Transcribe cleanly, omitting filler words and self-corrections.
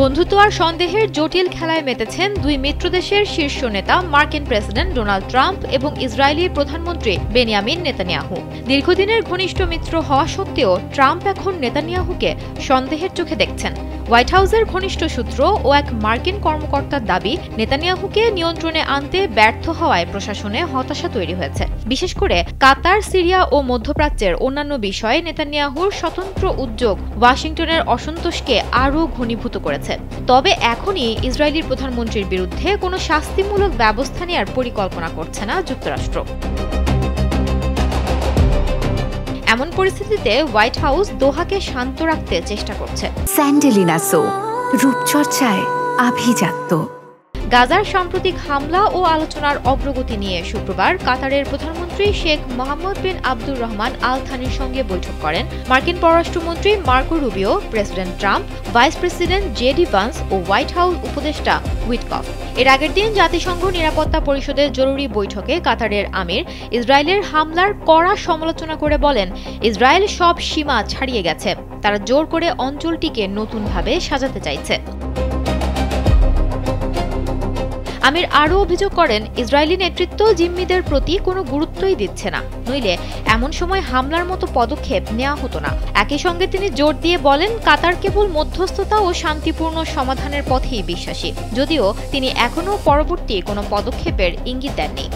বন্ধুত্ব আর সন্দেহের জটিল খেলায় মেতেছেন দুই মিত্রদেশের শীর্ষ নেতা মার্কিন প্রেসিডেন্ট ডোনাল্ড ট্রাম্প এবং ইসরায়েলি প্রধানমন্ত্রী বেনিয়ামিন নেতানিয়াহু। দীর্ঘদিনের ঘনিষ্ঠ মিত্র হওয়া সত্ত্বেও ট্রাম্প এখন নেতানিয়াহুকে সন্দেহের চোখে দেখছেন। হোয়াইট হাউসের ঘনিষ্ঠ সূত্র ও এক মার্কিন কর্মকর্তার দাবি, নেতানিয়াহুকে নিয়ন্ত্রণে আনতে ব্যর্থ হওয়ায় প্রশাসনে হতাশা তৈরি হয়েছে। বিশেষ করে কাতার, সিরিয়া ও মধ্যপ্রাচ্যের অন্যান্য বিষয়ে নেতানিয়াহুর স্বতন্ত্র উদ্যোগ ওয়াশিংটনের অসন্তোষকে আরও ঘনীভূত করেছে। তবে এখনই ইসরায়েলি প্রধানমন্ত্রীর বিরুদ্ধে কোনো শাস্তিমূলক ব্যবস্থা নেওয়ার পরিকল্পনা করছে না যুক্তরাষ্ট্র। এমন পরিস্থিতিতে হোয়াইট হাউস দোহাকে শান্ত রাখতে চেষ্টা করছে। স্যান্ডেলিনা সো, রূপচর্চায় আভিজাত্য। গাজার সাম্প্রতিক হামলা ও আলোচনার অগ্রগতি নিয়ে শুক্রবার কাতারের প্রধানমন্ত্রী শেখ মোহাম্মদ বিন আব্দুর রহমান আল থানির সঙ্গে বৈঠক করেন মার্কিন পররাষ্ট্রমন্ত্রী Marco Rubio, President Trump, Vice President JD Vance ও হোয়াইট হাউস উপদেষ্টা উইটকফ। এর আগের দিন জাতিসংঘ নিরাপত্তা পরিষদের জরুরি বৈঠকে কাতারের আমির ইসরায়েলের হামলার কড়া সমালোচনা করে বলেন, ইসরায়েল সব সীমা ছাড়িয়ে গেছে, তারা জোর করে অঞ্চলটিকে নতুনভাবে সাজাতে চাইছে। আমির আরও অভিযোগ করেন, ইসরায়েলি নেতৃত্ব জিম্মিদের প্রতি কোনো গুরুত্বই দিচ্ছে না, নইলে এমন সময় হামলার মতো পদক্ষেপ নেওয়া হতো না। একই সঙ্গে তিনি জোর দিয়ে বলেন, কাতার কেবল মধ্যস্থতা ও শান্তিপূর্ণ সমাধানের পথেই বিশ্বাসী, যদিও তিনি এখনও পরবর্তী কোনো পদক্ষেপের ইঙ্গিত দেননি।